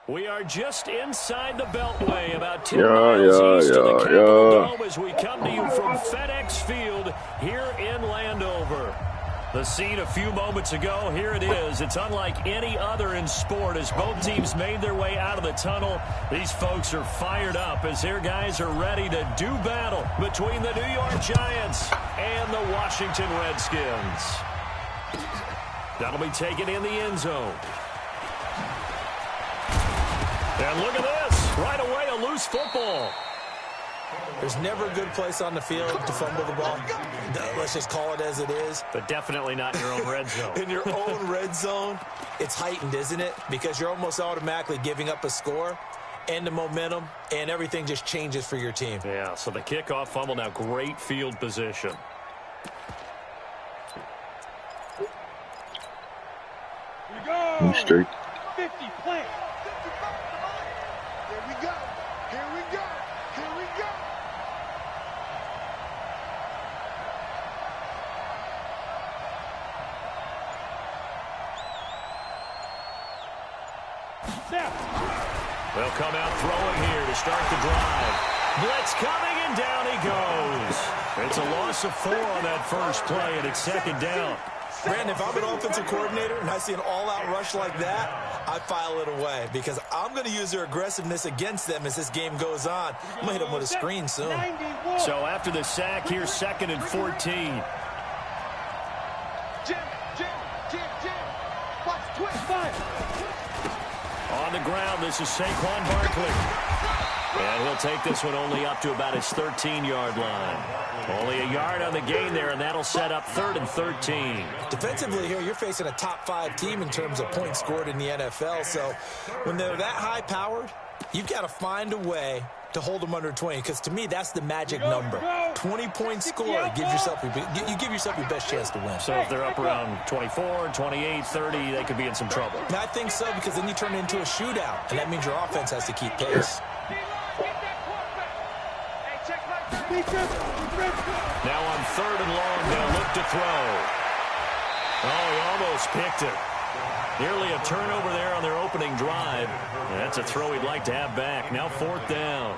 We are just inside the Beltway, about 10 miles east of the Capitol Dome as we come to you from FedEx Field here in Landover. The scene a few moments ago, here it is. It's unlike any other in sport as both teams made their way out of the tunnel. These folks are fired up as their guys are ready to do battle between the New York Giants and the Washington Redskins. That'll be taken in the end zone. And look at this. Right away, a loose football. There's never a good place on the field to fumble the ball. Let's just call it as it is. But definitely not in your own red zone. In your own red zone, it's heightened, isn't it? Because you're almost automatically giving up a score and the momentum, and everything just changes for your team. Yeah, so the kickoff fumble, now great field position. Here we go. Straight. 50 play. Here we go. Here we go. Here we go. They'll come out throwing here to start the drive. Blitz coming, and down he goes. It's a loss of 4 on that first play, and it's second down. Brandon, if I'm an offensive coordinator and I see an all-out rush like that, I file it away because I'm going to use their aggressiveness against them as this game goes on. I'm going to hit them with a screen soon. So after the sack, here's 2nd and 14. Jim. Watch, twist, fire. On the ground, this is Saquon Barkley. And he'll take this one only up to about his 13-yard line. Only a yard on the gain there, and that'll set up 3rd and 13. Defensively here, you're facing a top-5 team in terms of points scored in the NFL. So when they're that high-powered, you've got to find a way to hold them under 20, because to me, that's the magic number. 20-point score, you give yourself your best chance to win. So if they're up around 24, 28, 30, they could be in some trouble. I think so, because then you turn it into a shootout, and that means your offense has to keep pace. Now on 3rd and long, they'll look to throw. Oh, he almost picked it. Nearly a turnover there on their opening drive. And that's a throw he'd like to have back. Now 4th down.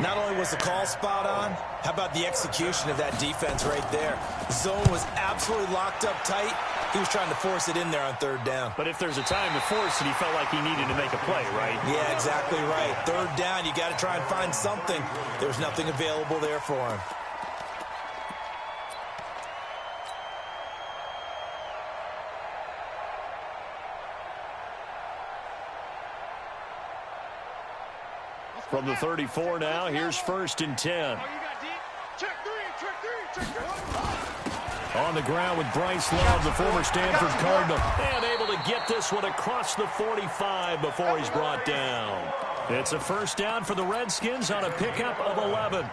Not only was the call spot on, how about the execution of that defense right there? Zone was absolutely locked up tight. He was trying to force it in there on 3rd down. But if there's a time to force it, he felt like he needed to make a play, right? Yeah, exactly right. 3rd down, you got to try and find something. There's nothing available there for him. From the 34 now, here's 1st and 10. Check three. On the ground with Bryce Love, the former Stanford Cardinal. And able to get this one across the 45 before he's brought down. It's a 1st down for the Redskins on a pickup of 11.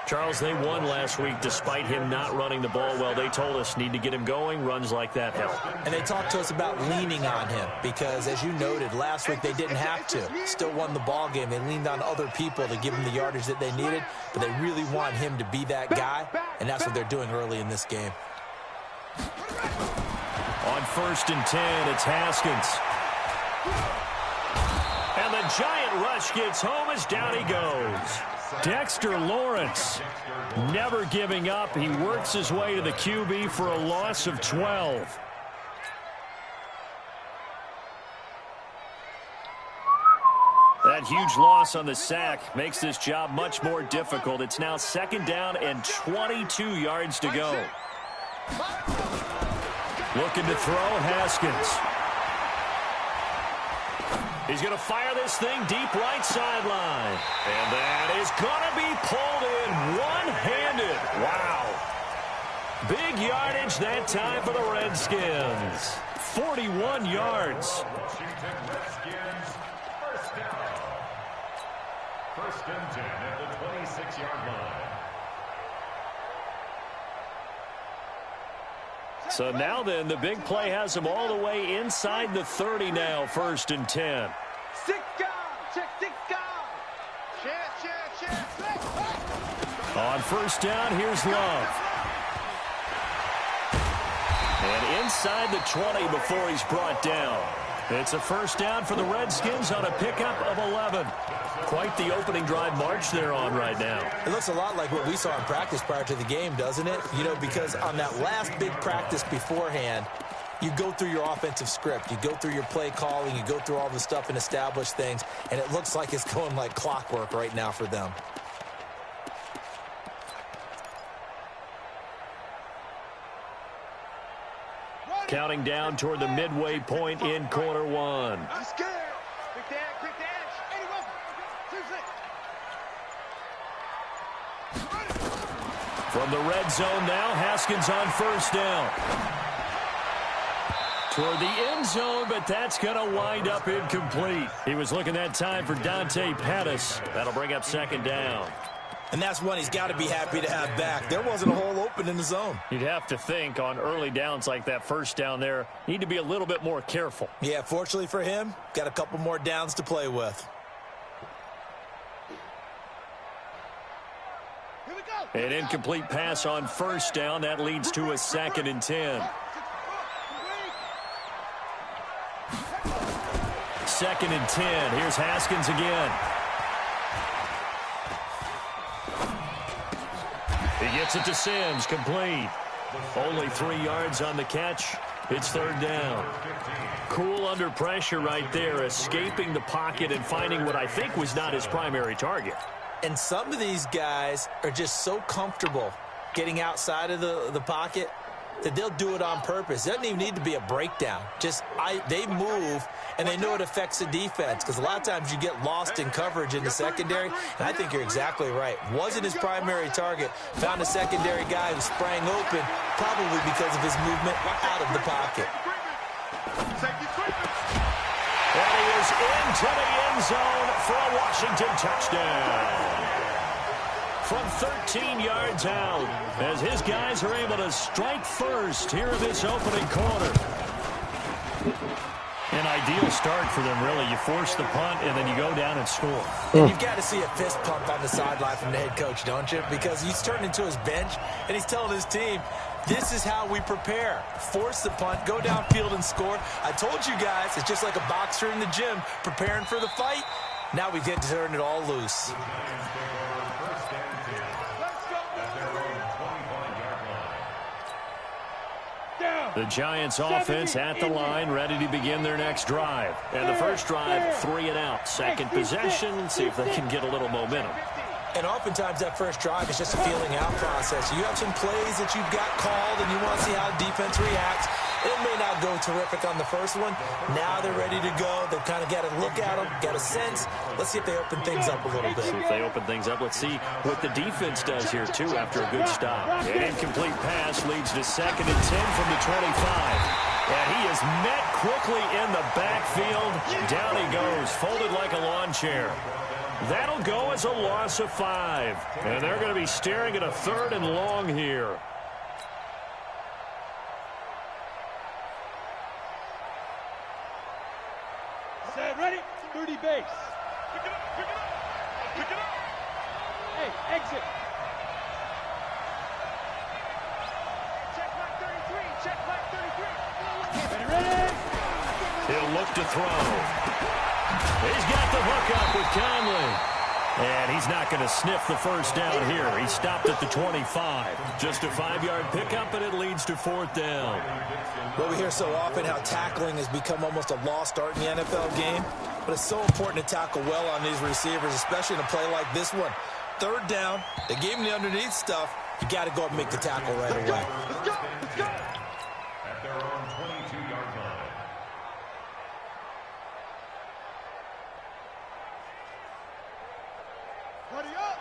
Charles, they won last week despite him not running the ball well. They told us need to get him going. Runs like that help. And they talked to us about leaning on him because, as you noted, last week they didn't have to. Still won the ball game. They leaned on other people to give him the yardage that they needed, but they really want him to be that guy, and that's what they're doing early in this game. On 1st and 10, it's Haskins. And the giant rush gets home as down he goes. Dexter Lawrence never giving up. He works his way to the QB for a loss of 12. That huge loss on the sack makes this job much more difficult. It's now 2nd down and 22 yards to go. Looking to throw, Haskins. He's going to fire this thing deep right sideline. And that is going to be pulled in one-handed. Wow. Big yardage that time for the Redskins. 41 yards. First and 10 at the 26-yard line. So now then, the big play has them all the way inside the 30 now, 1st and 10. On 1st down, here's Love. And inside the 20 before he's brought down. It's a first down for the Redskins on a pickup of 11. Quite the opening drive march they're on right now. It looks a lot like what we saw in practice prior to the game, doesn't it? You know, because on that last big practice beforehand, you go through your offensive script. You go through your play calling. You go through all the stuff and establish things. And it looks like it's going like clockwork right now for them. Counting down toward the midway point in quarter one. Let's get it. Quick dash, quick dash. 81. From the red zone now, Haskins on first down. Toward the end zone, but that's going to wind up incomplete. He was looking that time for Dante Pettis. That'll bring up second down. And that's one he's got to be happy to have back. There wasn't a hole open in the zone. You'd have to think on early downs like that first down there, need to be a little bit more careful. Yeah, fortunately for him, got a couple more downs to play with. Here we go. An incomplete pass on first down. That leads to a 2nd and 10. 2nd and 10. Here's Haskins again. He gets it to Sims, complete. Only 3 yards on the catch. It's third down. Cool under pressure right there, escaping the pocket and finding what I think was not his primary target. And some of these guys are just so comfortable getting outside of the pocket that they'll do it on purpose. It doesn't even need to be a breakdown. They move, and they know it affects the defense, because a lot of times you get lost in coverage in the secondary, and I think you're exactly right. Wasn't his primary target. Found a secondary guy who sprang open, probably because of his movement out of the pocket. And he is into the end zone for a Washington touchdown. From 13 yards out, as his guys are able to strike first here in this opening quarter. An ideal start for them, really. You force the punt, and then you go down and score. And you've got to see a fist pump on the sideline from the head coach, don't you? Because he's turned into his bench, and he's telling his team, this is how we prepare. Force the punt, go downfield and score. I told you guys, it's just like a boxer in the gym preparing for the fight. Now we get to turn it all loose. The Giants offense at the line, ready to begin their next drive. And the first drive, 3 and out. Second possession, see if they can get a little momentum. And oftentimes that first drive is just a feeling out process. You have some plays that you've got called, and you want to see how defense reacts. It may not go terrific on the first one. Now they're ready to go. They've kind of got to look at them, got a sense. Let's see if they open things up a little bit. See if they open things up. Let's see what the defense does here, too, after a good stop. An incomplete pass leads to 2nd and 10 from the 25. And he is met quickly in the backfield. Down he goes, folded like a lawn chair. That'll go as a loss of 5. And they're going to be staring at a 3rd and long here. Set, ready? 30 base. Pick it up, pick it up, pick it up. Hey, exit. Check back 33, check back 33. Ready? He'll look to throw. He's got the hook up with Conley. And he's not going to sniff the first down here. He stopped at the 25. Just a 5-yard pickup, and it leads to 4th down. Well, we hear so often how tackling has become almost a lost art in the NFL game. But it's so important to tackle well on these receivers, especially in a play like this one. 3rd down, they gave him the underneath stuff. You got to go and make the tackle right away. Let's go, let's go. At their own 22-yard line.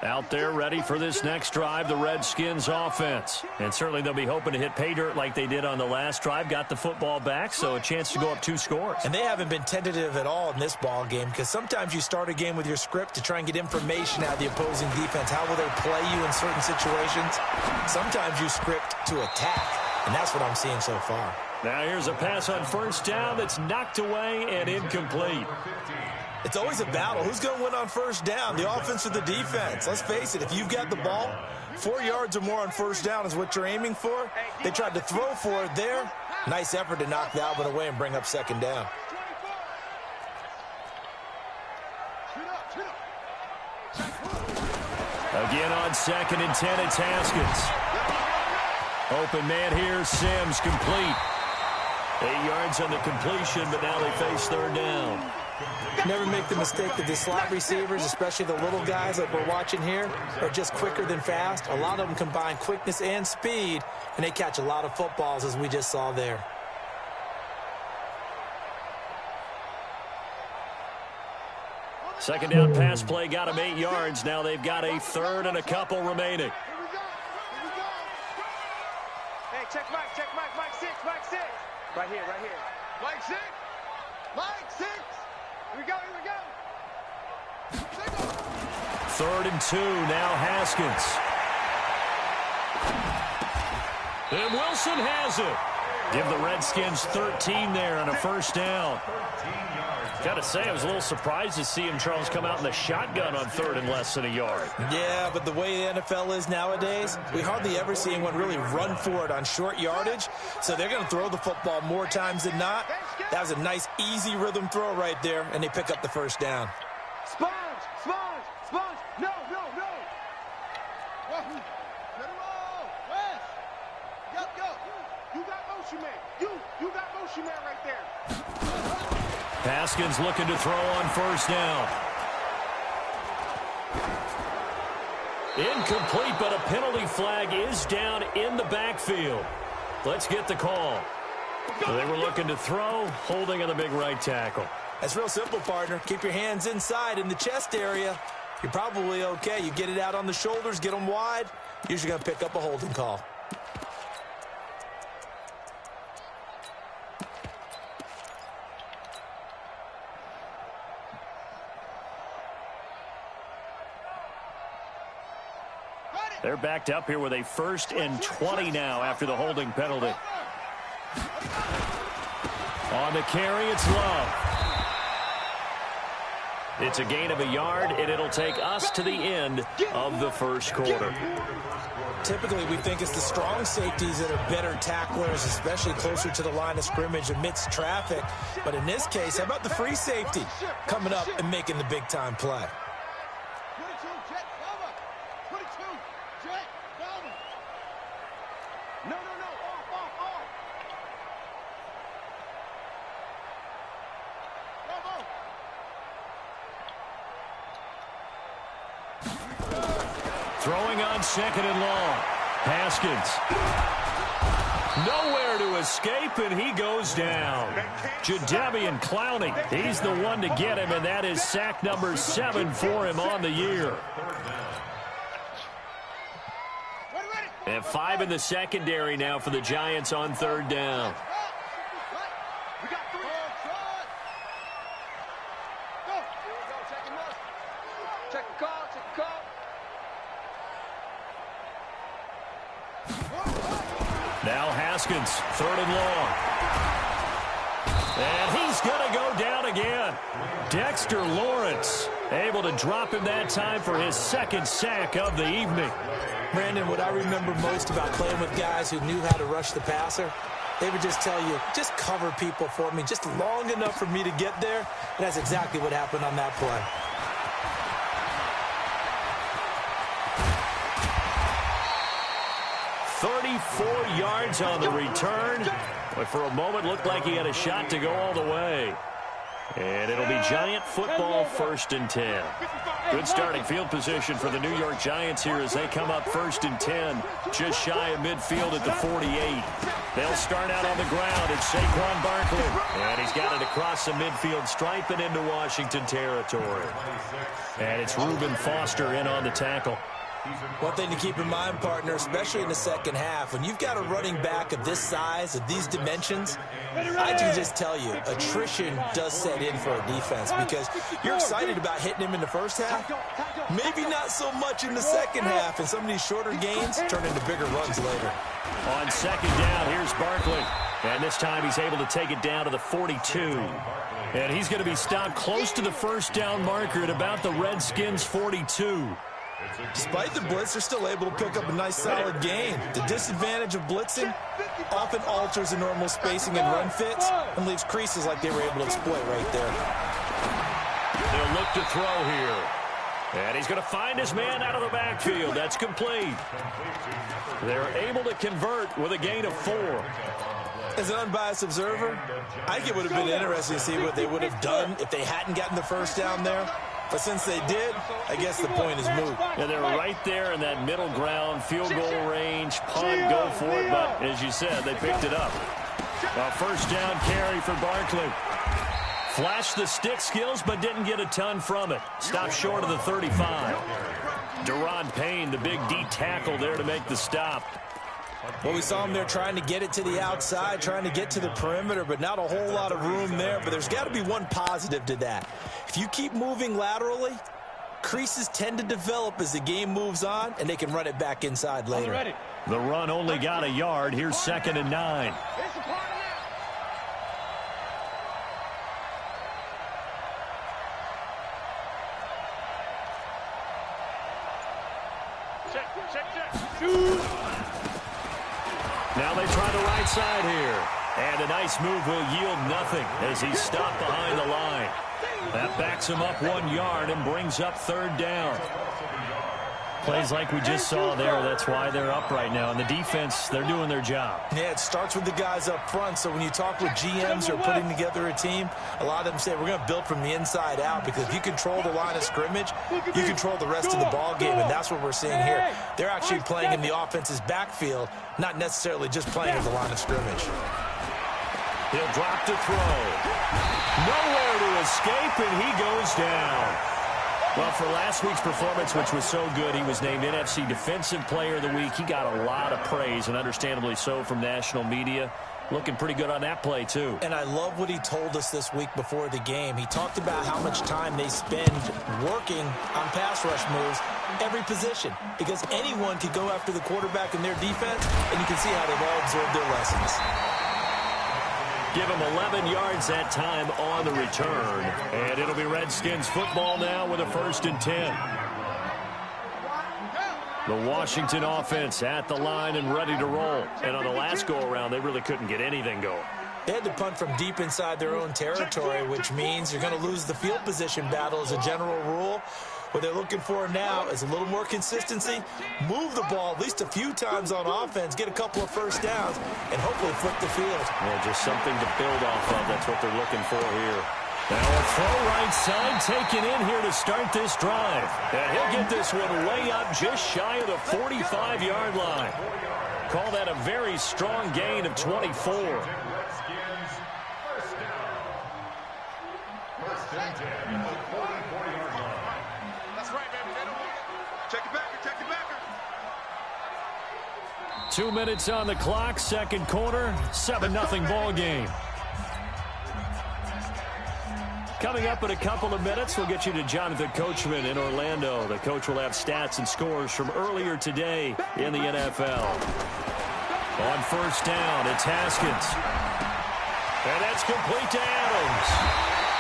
Out there ready for this next drive, the Redskins offense. And certainly they'll be hoping to hit pay dirt like they did on the last drive. Got the football back, so a chance to go up 2 scores. And they haven't been tentative at all in this ball game, because sometimes you start a game with your script to try and get information out of the opposing defense. How will they play you in certain situations? Sometimes you script to attack, and that's what I'm seeing so far. Now here's a pass on first down that's knocked away and incomplete. It's always a battle. Who's going to win on first down, the offense or the defense? Let's face it, if you've got the ball, 4 yards or more on first down is what you're aiming for. They tried to throw for it there. Nice effort to knock that one away and bring up second down. Again on 2nd and 10, it's Haskins. Open man here, Sims, complete. 8 yards on the completion, but now they face 3rd down. Never make the mistake that the slot receivers, especially the little guys like we're watching here, are just quicker than fast. A lot of them combine quickness and speed, and they catch a lot of footballs, as we just saw there. Second down pass play got them 8 yards. Now they've got a 3rd and a couple remaining. Hey, check Mike, Mike 6, Mike 6. Right here. Mike 6, Mike 6. Here we go. 3rd and 2, now Haskins. And Wilson has it. Give the Redskins 13 there on a 1st down. Got to say, I was a little surprised to see him, Charles, come out in the shotgun on 3rd and less than a yard. Yeah, but the way the NFL is nowadays, we hardly ever see anyone really run for it on short yardage. So they're going to throw the football more times than not. That was a nice, easy rhythm throw right there, and they pick up the 1st down. Sponge. No. Let him roll. West. Go. You got motion man. You got motion man right there. Haskins looking to throw on 1st down. Incomplete, but a penalty flag is down in the backfield. Let's get the call. So they were looking to throw, holding on the big right tackle. That's real simple, partner. Keep your hands inside in the chest area. You're probably okay. You get it out on the shoulders, get them wide. Usually going to pick up a holding call. They're backed up here with a 1st and 20 now after the holding penalty. On the carry, it's Love. It's a gain of a yard, and it'll take us to the end of the 1st quarter. Typically, we think it's the strong safeties that are better tacklers, especially closer to the line of scrimmage amidst traffic. But in this case, how about the free safety coming up and making the big-time play? Throwing on 2nd and long. Haskins. Nowhere to escape, and he goes down. Jadeveon Clowney, he's the one to get him, and that is sack number 7 for him on the year. And 5 in the secondary now for the Giants on 3rd down. Now Haskins, 3rd and long. And he's going to go down again. Dexter Lawrence able to drop him that time for his 2nd sack of the evening. Brandon, what I remember most about playing with guys who knew how to rush the passer, they would just tell you, just cover people for me, just long enough for me to get there. And that's exactly what happened on that play. .34 yards on the return, but for a moment looked like he had a shot to go all the way. And it'll be Giant football, 1st and 10. Good starting field position for the New York Giants here as they come up 1st and 10, just shy of midfield at the 48. They'll start out on the ground. It's Saquon Barkley, and he's got it across the midfield stripe and into Washington territory. And it's Reuben Foster in on the tackle. One thing to keep in mind, partner, especially in the 2nd half, when you've got a running back of this size, of these dimensions, I can just tell you, attrition does set in for a defense because you're excited about hitting him in the 1st half, maybe not so much in the 2nd half, and some of these shorter gains turn into bigger runs later. On 2nd down, here's Barkley, and this time he's able to take it down to the 42. And he's going to be stopped close to the 1st down marker at about the Redskins' 42. Despite the blitz, they're still able to pick up a nice solid gain. The disadvantage of blitzing often alters the normal spacing and run fits and leaves creases like they were able to exploit right there. They'll look to throw here. And he's going to find his man out of the backfield. That's complete. They're able to convert with a gain of 4. As an unbiased observer, I think it would have been interesting to see what they would have done if they hadn't gotten the first down there. But since they did, I guess the point is moot. And they're right there in that middle ground, field goal range, punt, go for it. But as you said, they picked it up. A first down carry for Barkley. Flashed the stick skills, but didn't get a ton from it. Stopped short of the 35. Deron Payne, the big D tackle there to make the stop. Well, we saw him there trying to get it to the outside, trying to get to the perimeter, but not a whole lot of room there. But there's got to be one positive to that. If you keep moving laterally, creases tend to develop as the game moves on, and they can run it back inside later. The run only got a yard. Here's 2nd and 9. Now they try the right side here. And a nice move will yield nothing as he's stopped behind the line. That backs him up 1 yard and brings up 3rd down. Plays like we just saw there. That's why they're up right now. And the defense, they're doing their job. Yeah, it starts with the guys up front. So when you talk with GMs who are putting together a team, a lot of them say we're going to build from the inside out, because if you control the line of scrimmage, you control the rest of the ball game, and that's what we're seeing here. They're actually playing in the offense's backfield, not necessarily just playing at the line of scrimmage. He'll drop to throw. Nowhere to escape, and he goes down. Well, for last week's performance, which was so good, he was named NFC Defensive Player of the Week. He got a lot of praise, and understandably so, from national media. Looking pretty good on that play, too. And I love what he told us this week before the game. He talked about how much time they spend working on pass rush moves, every position, because anyone could go after the quarterback in their defense, and you can see how they've all absorbed their lessons. Give him 11 yards that time on the return. And it'll be Redskins football now with a 1st and 10. The Washington offense at the line and ready to roll. And on the last go-around, they really couldn't get anything going. They had to punt from deep inside their own territory, which means you're going to lose the field position battle as a general rule. What they're looking for now is a little more consistency, move the ball at least a few times on offense, get a couple of first downs, and hopefully flip the field. Yeah, just something to build off of. That's what they're looking for here. Now a throw right side taken in here to start this drive. And he'll get this one way up just shy of the 45-yard line. Call that a very strong gain of 24. Check it back, check it back. 2 minutes on the clock, 2nd quarter, 7-0 ball game. Coming up in a couple of minutes, we'll get you to Jonathan Coachman in Orlando. The coach will have stats and scores from earlier today in the NFL. On 1st down, it's Haskins. And that's complete to Adams.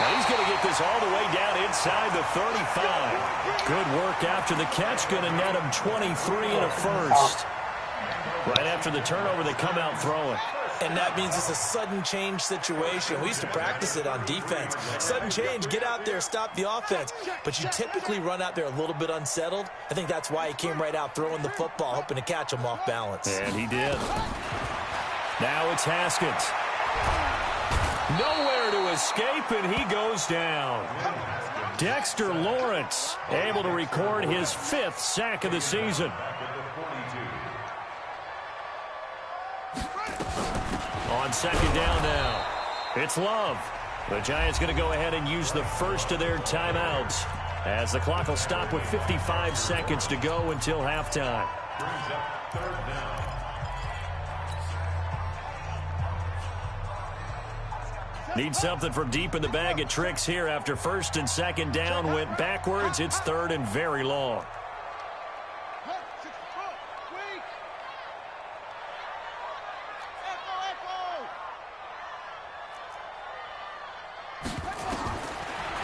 And he's going to get this all the way down inside the 35. Good work after the catch. Going to net him 23 and a 1st. Right after the turnover, they come out throwing. And that means it's a sudden change situation. We used to practice it on defense. Sudden change, get out there, stop the offense. But you typically run out there a little bit unsettled. I think that's why he came right out throwing the football, hoping to catch him off balance. And he did. Now it's Haskins. Nowhere to escape, and he goes down. Dexter Lawrence able to record his 5th sack of the season. On 2nd down now, it's Love. The Giants going to go ahead and use the first of their timeouts as the clock will stop with 55 seconds to go until halftime. Need something from deep in the bag of tricks here after 1st and 2nd down went backwards. It's 3rd and very long.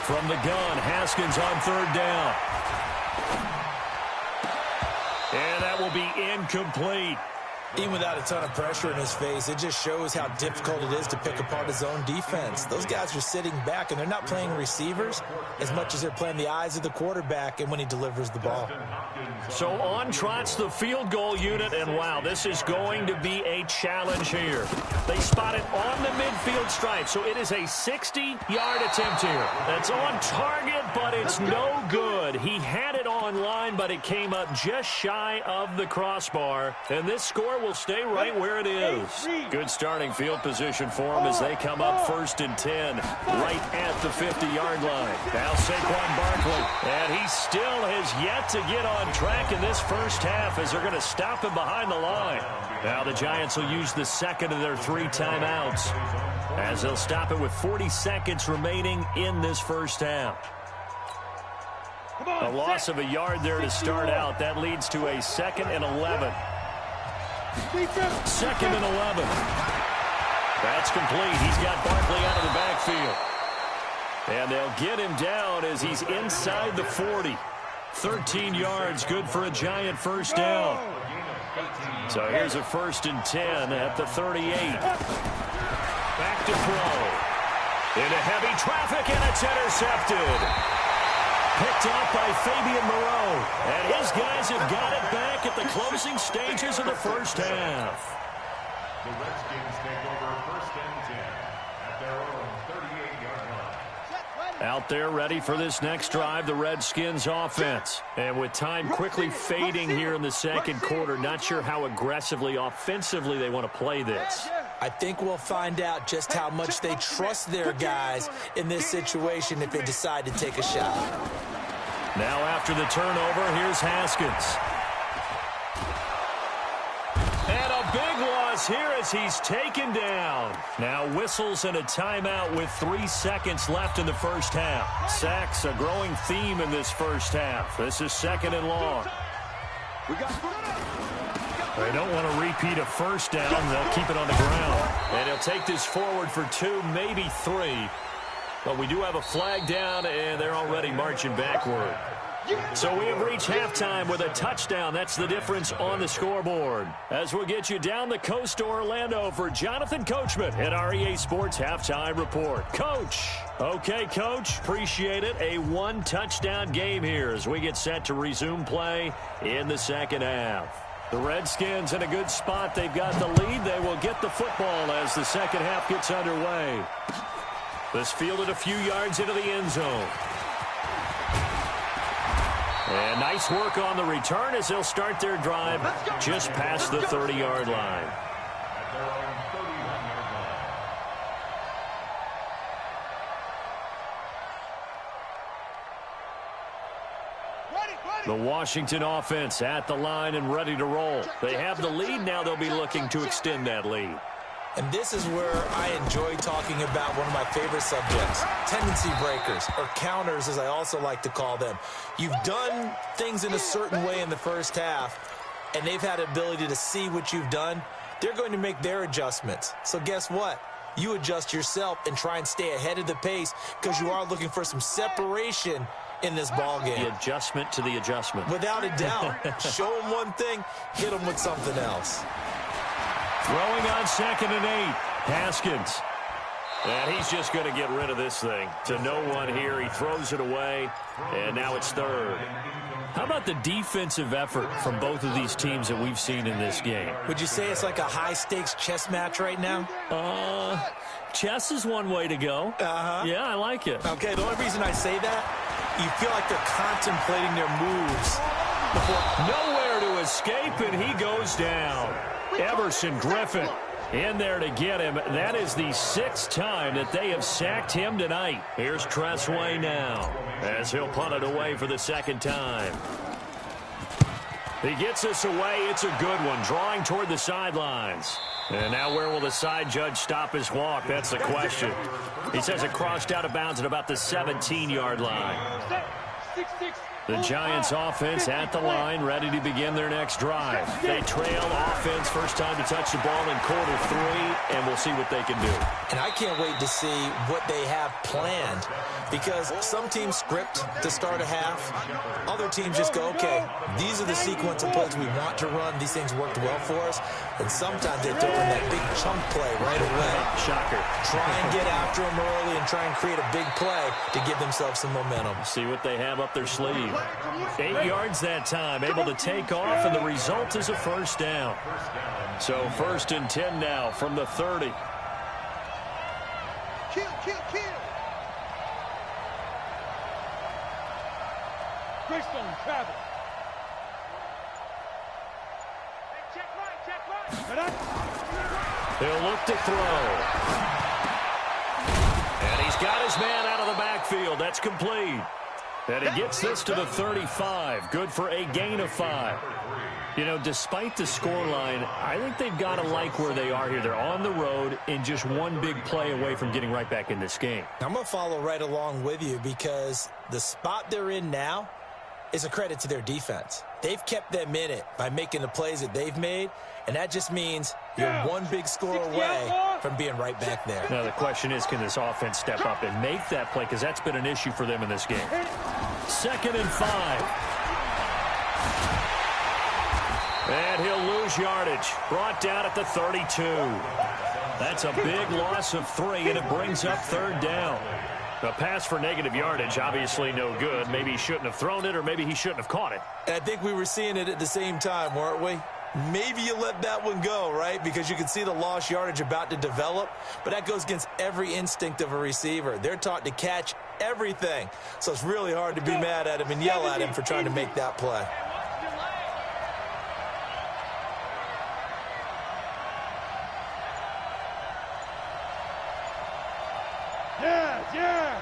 From the gun, Haskins on 3rd down. And that will be incomplete. Even without a ton of pressure in his face, it just shows how difficult it is to pick apart his own defense. Those guys are sitting back, and they're not playing receivers as much as they're playing the eyes of the quarterback and when he delivers the ball. So on trots the field goal unit, and wow, this is going to be a challenge here. They spot it on the midfield stripe, so it is a 60-yard attempt here. That's on target, but it's no good. He had it on line, but it came up just shy of the crossbar, and this score will stay right where it is. Good starting field position for them as they come up 1st and 10, right at the 50-yard line. Now Saquon Barkley, and he still has yet to get on track in this first half as they're going to stop him behind the line. Now the Giants will use the second of their 3 timeouts as they'll stop it with 40 seconds remaining in this first half. A loss of a yard there to start out. That leads to a 2nd and 11. 2nd and 11. That's complete. He's got Barkley out of the backfield. And they'll get him down as he's inside the 40. 13 yards, good for a Giant first down. So here's a 1st and 10 at the 38. Back to throw. Into heavy traffic, and it's intercepted. Picked off by Fabian Moreau. And his guys have got it back at the closing stages of the first half. The Redskins take over 1st and 10 at their own 38-yard line. Out there ready for this next drive, the Redskins offense. And with time quickly fading here in the second quarter, not sure how aggressively, offensively they want to play this. I think we'll find out just how much they trust their guys in this situation if they decide to take a shot. Now after the turnover, here's Haskins. And a big loss here as he's taken down. Now whistles and a timeout with 3 seconds left in the first half. Sacks, a growing theme in this first half. This is 2nd and long. They don't want to repeat a first down. They'll keep it on the ground. And he'll take this forward for 2, maybe 3. But we do have a flag down, and they're already marching backward. So we have reached halftime with a touchdown. That's the difference on the scoreboard. As we'll get you down the coast to Orlando for Jonathan Coachman at our EA Sports Halftime Report. Coach. Okay, Coach. Appreciate it. A 1-touchdown game here as we get set to resume play in the second half. The Redskins in a good spot. They've got the lead. They will get the football as the second half gets underway. This fielded a few yards into the end zone. And nice work on the return as they'll start their drive just past the 30-yard line. The Washington offense at the line and ready to roll. They have the lead. Now they'll be looking to extend that lead. And this is where I enjoy talking about one of my favorite subjects, tendency breakers, or counters as I also like to call them. You've done things in a certain way in the first half, and they've had the ability to see what you've done. They're going to make their adjustments. So guess what? You adjust yourself and try and stay ahead of the pace because you are looking for some separation in this ball game. The adjustment to the adjustment. Without a doubt. Show them one thing, hit them with something else. Throwing on 2nd and 8. Haskins. And he's just going to get rid of this thing. To no one here. He throws it away. And now it's 3rd. How about the defensive effort from both of these teams that we've seen in this game? Would you say it's like a high-stakes chess match right now? Chess is one way to go. Yeah, I like it. Okay, the only reason I say that, you feel like they're contemplating their moves. Nowhere to escape, and he goes down. Everson Griffin in there to get him. That is the 6th time that they have sacked him tonight. Here's Tressway now as he'll punt it away for the 2nd time. He gets this away. It's a good one, drawing toward the sidelines. And now where will the side judge stop his walk? That's the question. He says it crossed out of bounds at about the 17-yard line. The Giants offense at the line, ready to begin their next drive. They trail offense, first time to touch the ball in quarter 3, and we'll see what they can do. And I can't wait to see what they have planned, because some teams script to start a half. Other teams just go, okay, these are the sequence of plays we want to run. These things worked well for us. And sometimes they throw in that big chunk play right away. Shocker. Try and get after them early and try and create a big play to give themselves some momentum. See what they have up their sleeve. 8 yards that time, able to take off, and the result is a first down. So 1st and 10 now from the 30. Kill. Christian, travel. Check right. He'll look to throw. And he's got his man out of the backfield. That's complete. And he gets this to the 35. Good for a gain of 5. You know, despite the scoreline, I think they've got to like where they are here. They're on the road and just one big play away from getting right back in this game. I'm going to follow right along with you, because the spot they're in now is a credit to their defense. They've kept them in it by making the plays that they've made, and that just means you're one big score away from being right back there. Now, the question is, can this offense step up and make that play? Because that's been an issue for them in this game. 2nd and 5. And he'll lose yardage. Brought down at the 32. That's a big loss of 3, and it brings up 3rd down. A pass for negative yardage, obviously no good. Maybe he shouldn't have thrown it, or maybe he shouldn't have caught it. And I think we were seeing it at the same time, weren't we? Maybe you let that one go, right? Because you can see the lost yardage about to develop. But that goes against every instinct of a receiver. They're taught to catch everything. So it's really hard to be mad at him and yell at him for trying to make that play. Yeah.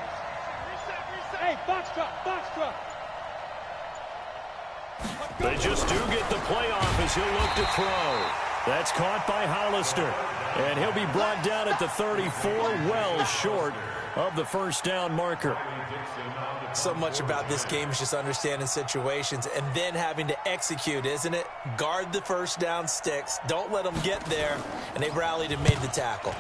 Reset. Hey, box truck. They just do get the play off as he'll look to throw. That's caught by Hollister. And he'll be brought down at the 34, well short of the first down marker. So much about this game is just understanding situations and then having to execute, isn't it? Guard the first down sticks. Don't let them get there. And they rallied and made the tackle.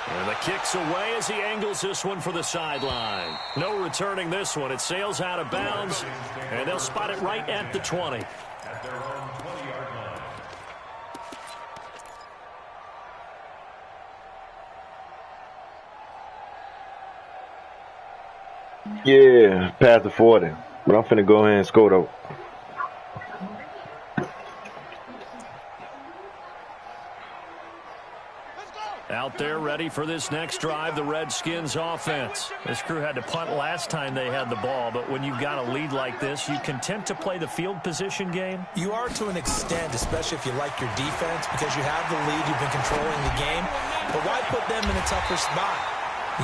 And the kick's away as he angles this one for the sideline. No returning this one. It sails out of bounds, and they'll spot it right at the 20. At their own 20-yard line. Yeah, past the 40. But I'm finna go ahead and score though. Out there ready for this next drive, the Redskins offense. This crew had to punt last time they had the ball, but when you've got a lead like this, you content to play the field position game? You are to an extent, especially if you like your defense, because you have the lead, you've been controlling the game. But why put them in a tougher spot?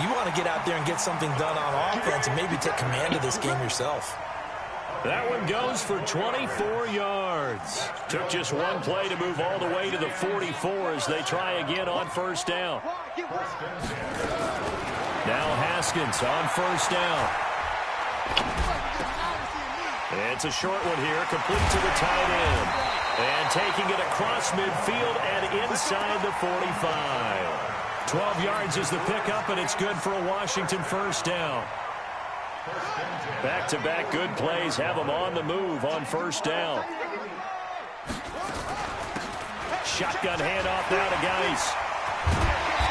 You want to get out there and get something done on offense and maybe take command of this game yourself. That one goes for 24 yards. Took just one play to move all the way to the 44 as they try again on first down. Now Haskins on first down. It's a short one here, complete to the tight end. And taking it across midfield and inside the 45. 12 yards is the pickup, and it's good for a Washington first down. Back-to-back good plays have them on the move on first down. Shotgun handoff now to Geis.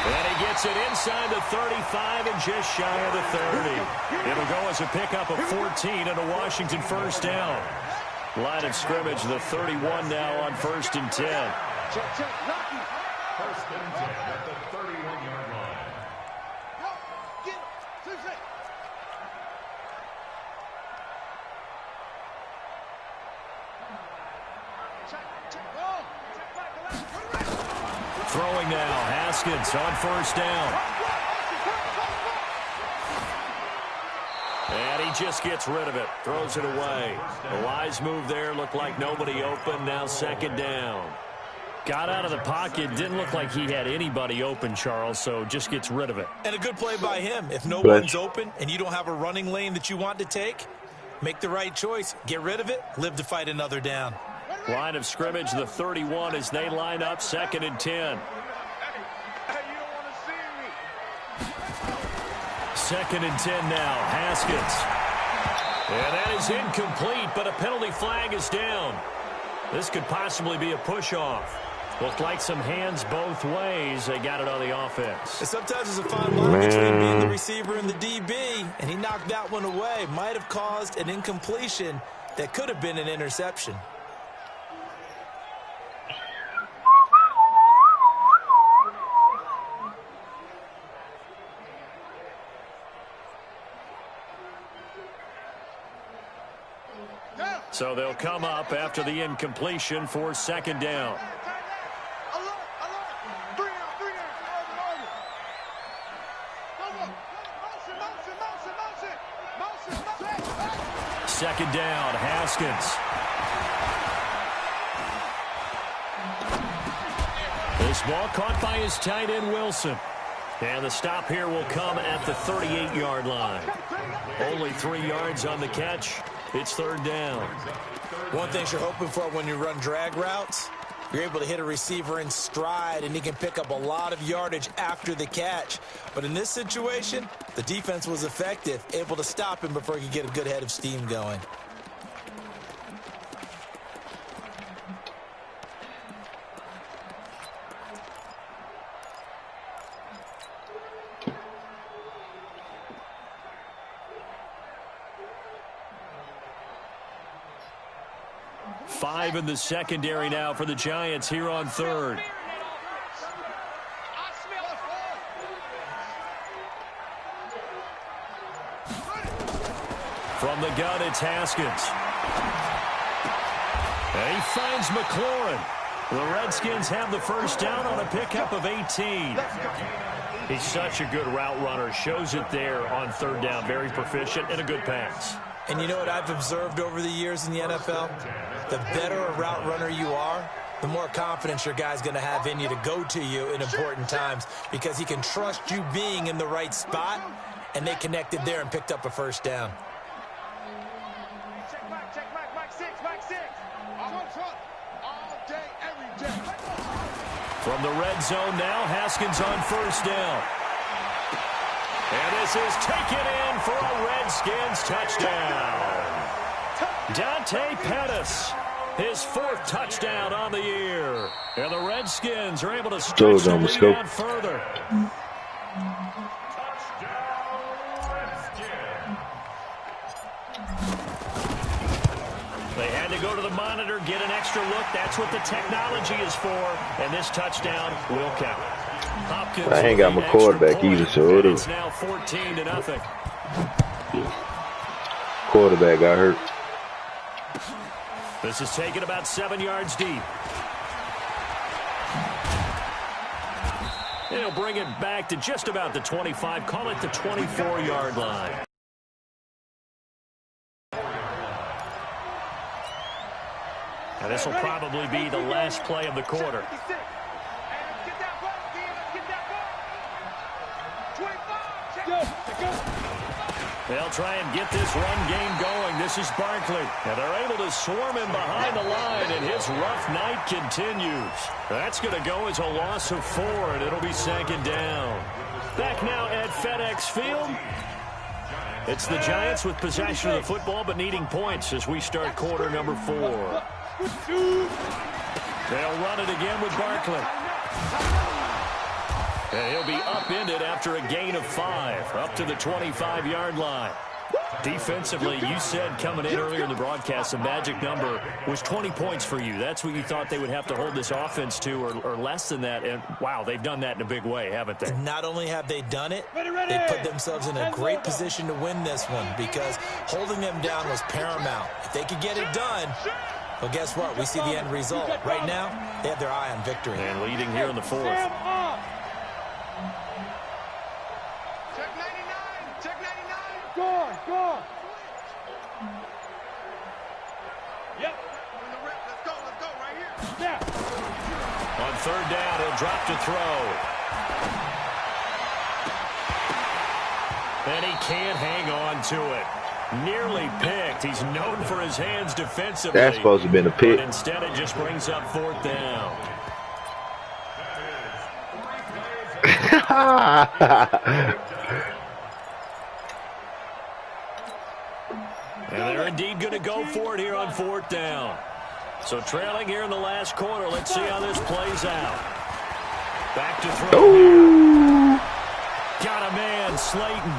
And he gets it inside the 35 and just shy of the 30. It'll go as a pickup of 14 and a Washington first down. Line of scrimmage, the 31 now on 1st and 10. First and 10 at the 31-yard line. Throwing now, Haskins on first down. And he just gets rid of it, throws it away. A wise move there, looked like nobody open, now second down. Got out of the pocket, didn't look like he had anybody open, Charles, so just gets rid of it. And a good play by him. If no one's open and you don't have a running lane that you want to take, Make the right choice. Get rid of it. Live to fight another down. Line of scrimmage, the 31 as they line up 2nd and 10. 2nd and 10 now. Haskins. And that is incomplete, but a penalty flag is down. This could possibly be a push-off. Looked like some hands both ways. They got it on the offense. And sometimes there's a fine line between being the receiver and the DB, and he knocked that one away. Might have caused an incompletion that could have been an interception. So they'll come up after the incompletion for 2nd down. Second down, Haskins. This ball caught by his tight end, Wilson. And the stop here will come at the 38-yard line. Only 3 yards on the catch. It's 3rd down. One thing you're hoping for when you run drag routes, you're able to hit a receiver in stride, and he can pick up a lot of yardage after the catch. But in this situation, the defense was effective, able to stop him before he could get a good head of steam going. Five in the secondary now for the Giants here on 3rd. From the gun, it's Haskins. And he finds McLaurin. The Redskins have the first down on a pickup of 18. He's such a good route runner. Shows it there on 3rd down. Very proficient and a good pass. And you know what I've observed over the years in the NFL? The better a route runner you are, the more confidence your guy's going to have in you to go to you in important times, because he can trust you being in the right spot, and they connected there and picked up a first down. Check back, Mike 6, Mike 6. All day, every day. From the red zone now, Haskins on 1st down. And this is taken in for a Redskins touchdown. Dante Pettis, his 4th touchdown on the year. And the Redskins are able to stretch the lead out further. They had to go to the monitor, get an extra look. That's what the technology is for. And this touchdown will count. Hopkins, I ain't got my quarterback either, so it's now 14-0. Quarterback got hurt. This is taken about 7 yards deep. He'll bring it back to just about the 25. Call it the 24-yard line. And this will probably be the last play of the quarter. They'll try and get this run game going. This is Barkley. And they're able to swarm him behind the line, and his rough night continues. That's going to go as a loss of 4, and it'll be 2nd down. Back now at FedEx Field. It's the Giants with possession of the football, but needing points as we start quarter number 4. They'll run it again with Barkley. And he'll be upended after a gain of 5, up to the 25-yard line. Defensively, you said coming in earlier in the broadcast, the magic number was 20 points for you. That's what you thought they would have to hold this offense to, or less than that. And, wow, they've done that in a big way, haven't they? Not only have they done it, they put themselves in a great position to win this one, because holding them down was paramount. If they could get it done, well, guess what? We see the end result. Right now, they have their eye on victory. And leading here in the 4th. Check 99, check 99. Go on. Yep. Let's go, right here. Yeah. On 3rd down, he'll drop to throw. And he can't hang on to it. Nearly picked. He's known for his hands defensively. That's supposed to have been a pick. But instead, it just brings up 4th down. And they're indeed going to go for it here on 4th down. So trailing here in the last quarter. Let's see how this plays out. Back to throw here. Got a man, Slayton.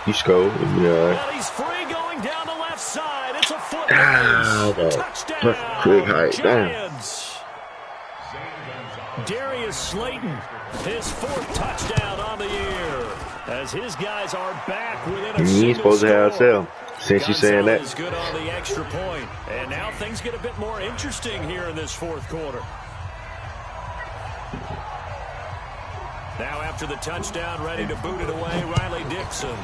You scored. Yeah. Well, he's free going down the left side. It's a foot race. Touchdown, quick height. Giants. Darius Slayton, his 4th touchdown on the year. As his guys are back within a You ain't supposed to have score. sell. Since you saying that. Is good on the extra point. And now things get a bit more interesting here in this 4th quarter. Now after the touchdown, ready to boot it away, Riley Dixon.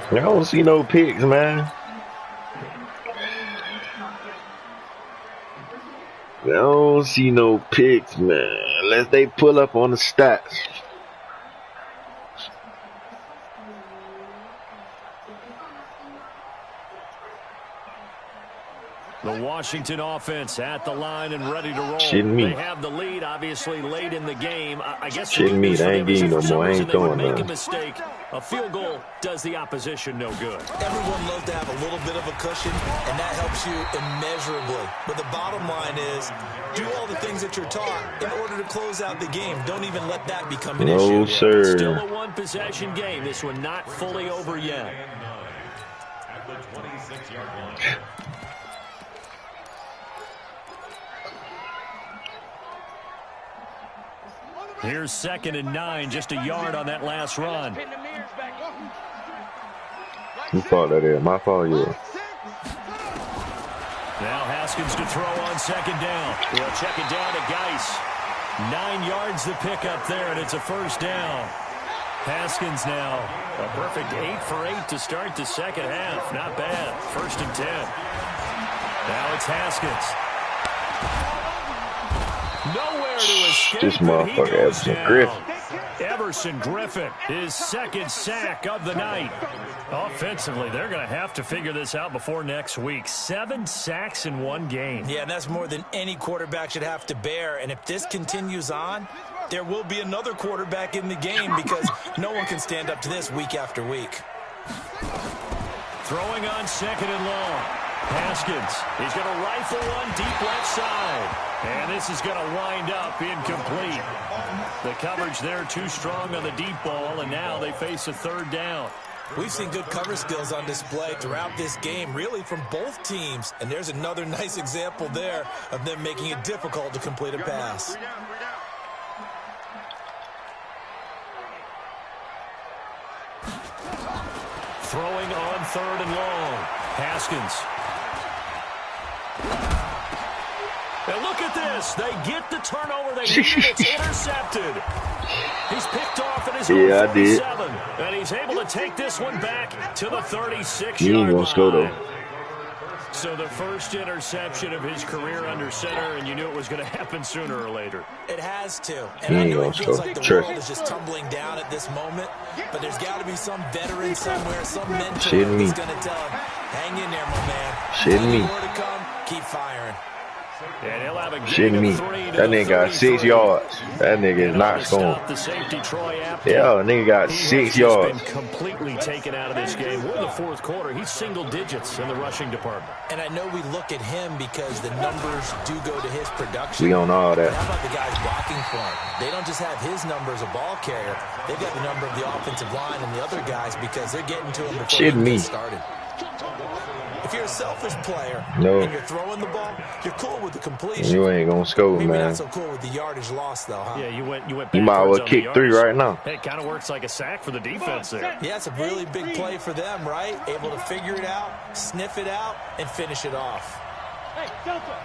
I don't see no picks, man. I don't see no picks, man. Unless they pull up on the stats. The Washington offense at the line and ready to roll. Shitting me. They have the lead, obviously, late in the game. I guess Shitting me. They ain't getting no more. I ain't throwing make a none. mistake. A field goal does the opposition no good. Everyone loves to have a little bit of a cushion, and that helps you immeasurably. But the bottom line is, do all the things that you're taught in order to close out the game. Don't even let that become an issue. No, sir. Still a one-possession game. This one not fully over yet. At the 26-yard line. Here's 2nd and 9, just a yard on that last run. Who fault that is? My fault, yeah. Now Haskins to throw on 2nd down. We'll check it down to Geis. 9 yards the pickup there, and it's a 1st down. Haskins now a perfect 8 for 8 to start the 2nd half. Not bad. 1st and 10. Now it's Haskins. Nowhere to escape. This motherfucker Everson Griffin. Everson Griffin, his 2nd sack of the night. Offensively, they're going to have to figure this out before next week. 7 sacks in one game. Yeah, and that's more than any quarterback should have to bear. And if this continues on, there will be another quarterback in the game because no one can stand up to this week after week. Throwing on 2nd and long. Haskins, he's going to rifle one deep left side. And this is going to wind up incomplete. The coverage there too strong on the deep ball, and now they face a 3rd down. We've seen good cover skills on display throughout this game, really from both teams. And there's another nice example there of them making it difficult to complete a pass. Throwing on 3rd and long. Haskins. And look at this. They get the turnover. They need it. It's intercepted. He's picked off at his own 47. And he's able to take this one back to the 36-yard line. Score, though. So the first interception of his career under center, and you knew it was going to happen sooner or later. It has to. And I know it feels like the world is just tumbling down at this moment, but there's got to be some veteran somewhere, some mentor who's going to tell him, hang in there, my man. Shitting me. More to come, keep firing. And he'll have a Shitting me. That nigga got 6 yards. That nigga is not scoring. Yeah, nigga got 6 yards. Been completely taken out of this game. We're in the 4th quarter. He's single digits in the rushing department. And I know we look at him because the numbers do go to his production. We on all that. But how about the guys blocking for him? They don't just have his number as a ball carrier. They've got the number of the offensive line and the other guys because they're getting to him before they get started. If you're a selfish player and you're throwing the ball, you're cool with the completion. You ain't gonna score, Maybe man. not so cool with the yardage loss, though, huh? Yeah, you went. You might as well kick 3 right now. It kind of works like a sack for the defense there. Yeah, it's a really big play for them, right? Able to figure it out, sniff it out, and finish it off. Hey, Delta.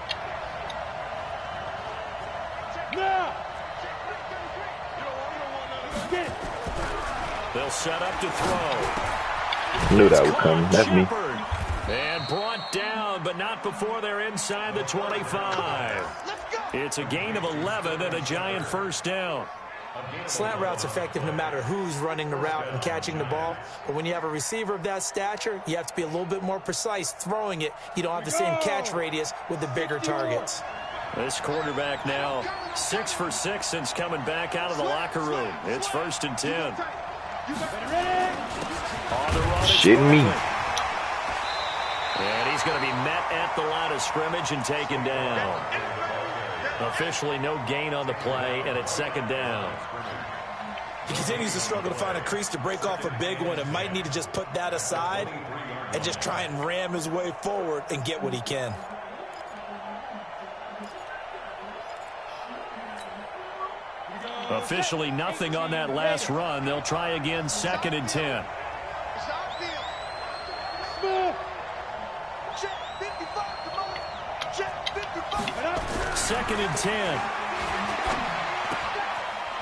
Now. They'll set up to throw. Knew that would come. That's me. And brought down, but not before they're inside the 25. It's a gain of 11 and a Giant first down. Slant route's effective no matter who's running the route and catching the ball. But when you have a receiver of that stature, you have to be a little bit more precise throwing it. You don't have the same catch radius with the bigger targets. This quarterback now 6 for 6 since coming back out of the locker room. It's 1st and 10. On the run, shitting me. And he's going to be met at the line of scrimmage and taken down. Officially no gain on the play, and it's 2nd down. He continues to struggle to find a crease to break off a big one and might need to just put that aside and just try and ram his way forward and get what he can. Officially nothing on that last run. They'll try again, 2nd and 10. 2nd and 10.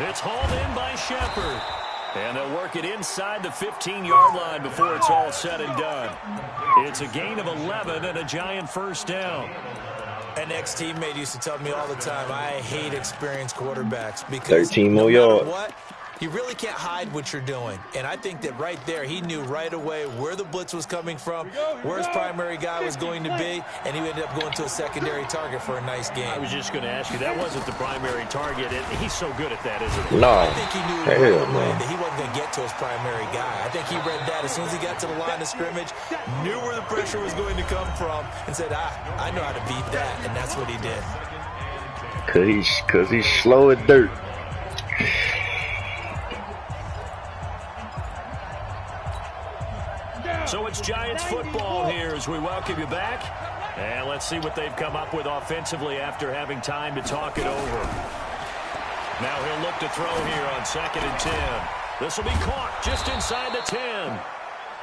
It's hauled in by Shepard. And they'll work it inside the 15-yard line before it's all said and done. It's a gain of 11 and a Giant first down. An ex-teammate used to tell me all the time, I hate experienced quarterbacks because 13 no more matter yards. what, you really can't hide what you're doing. And I think that right there, he knew right away where the blitz was coming from, where his primary guy was going to be, and he ended up going to a secondary target for a nice game. I was just going to ask you, that wasn't the primary target. He's so good at that, isn't he? No. I think he knew right away that he wasn't going to get to his primary guy. I think he read that as soon as he got to the line of scrimmage, knew where the pressure was going to come from, and said, I know how to beat that, and that's what he did. Cause he's slow as dirt. So it's Giants football here as we welcome you back. And let's see what they've come up with offensively after having time to talk it over. Now he'll look to throw here on 2nd and 10. This will be caught just inside the 10.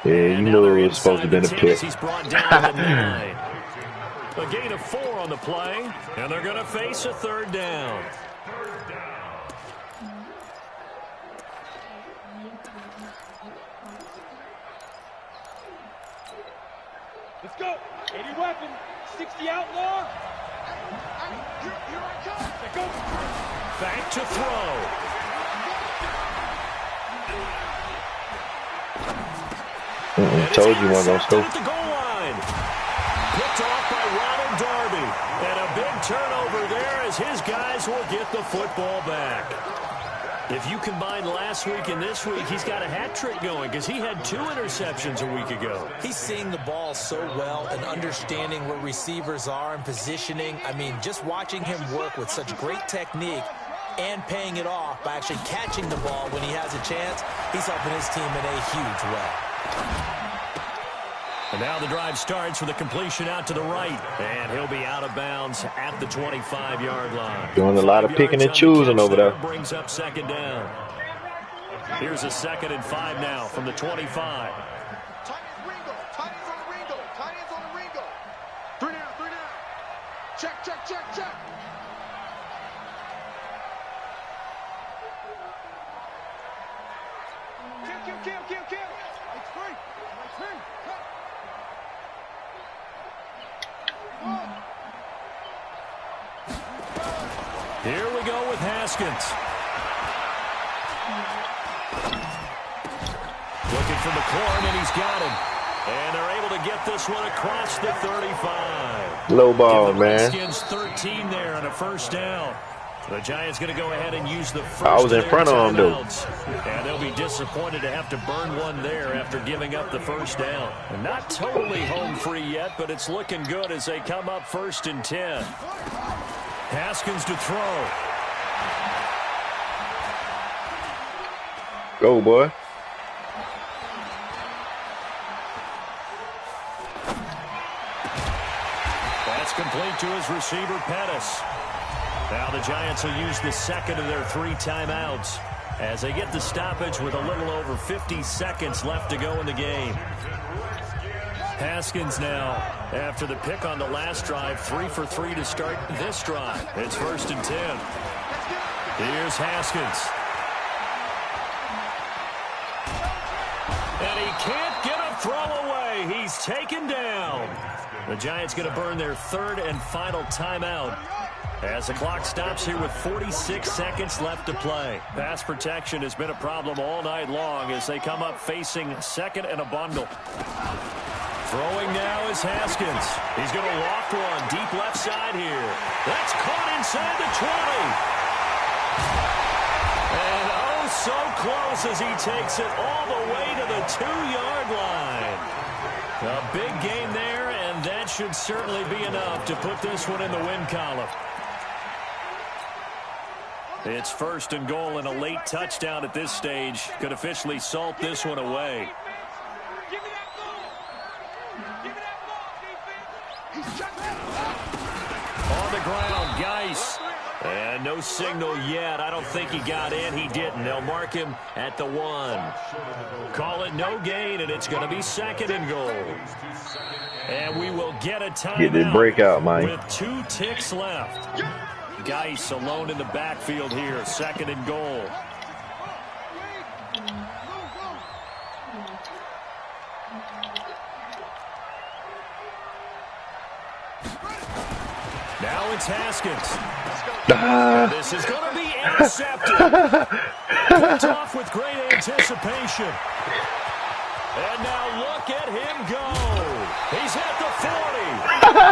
Yeah, you know it was supposed to be a pick. He's brought down to the 9. A gain of 4 on the play, and they're going to face a 3rd down. Let's go. 80 weapon. 60 outlaw. Back to throw. Told you one of those go. At the goal line. Picked off by Ronald Darby. And a big turnover there as his guys will get the football back. If you combine last week and this week, he's got a hat trick going because he had 2 interceptions a week ago. He's seeing the ball so well and understanding where receivers are and positioning. I mean, just watching him work with such great technique and paying it off by actually catching the ball when he has a chance, he's helping his team in a huge way. And now the drive starts with a completion out to the right. And he'll be out of bounds at the 25-yard line. Doing a lot of picking and choosing over there. Brings up 2nd down. Here's a 2nd and 5 now from the 25. Tight ends on the Ringo. Tight ends on the Ringo. 3 down, 3 down. Check, check, check, check. Kill. It's free. It's free. Here we go with Haskins. Looking for McLaurin, and he's got him. And they're able to get this one across the 35. Low ball, man. Haskins 13 there on a 1st down. The Giants going to go ahead and use the first. I was in front of him, though. And they'll be disappointed to have to burn one there after giving up the 1st down. And not totally home free yet, but it's looking good as they come up 1st and 10. Haskins to throw. Go, boy. That's complete to his receiver, Pettis. Now the Giants will use the 2nd of their 3 timeouts as they get the stoppage with a little over 50 seconds left to go in the game. Haskins now, after the pick on the last drive, 3 for 3 to start this drive. It's 1st and 10. Here's Haskins. And he can't get a throw away. He's taken down. The Giants going to burn their 3rd and final timeout As the clock stops here with 46 seconds left to play. Pass protection has been a problem all night long as they come up facing second and a bundle. Throwing now is Haskins. He's going to loft one deep left side here. That's caught inside the 20. And oh, so close as he takes it all the way to the 2-yard line. A big gain there, and that should certainly be enough to put this one in the win column. It's 1st and goal, and a late touchdown at this stage could officially salt this one away. On the ground, Geis. And no signal yet. I don't think he got in. He didn't. They'll mark him at the 1. Call it no gain, and it's going to be 2nd and goal. And we will get a timeout. Get the breakout, Mike. With 2 ticks left. Geis alone in the backfield here. 2nd and goal. Now it's Haskins. This is going to be intercepted. Picked off with great anticipation. And now look at him go. He's at the 40.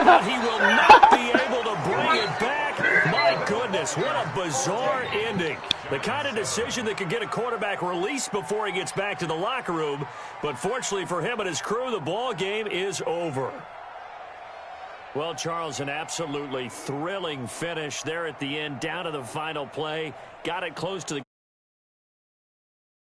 But he will not be able to bring it back. My goodness, what a bizarre ending. The kind of decision that could get a quarterback released before he gets back to the locker room. But fortunately for him and his crew, the ball game is over. Well, Charles, an absolutely thrilling finish there at the end, down to the final play. Got it close to the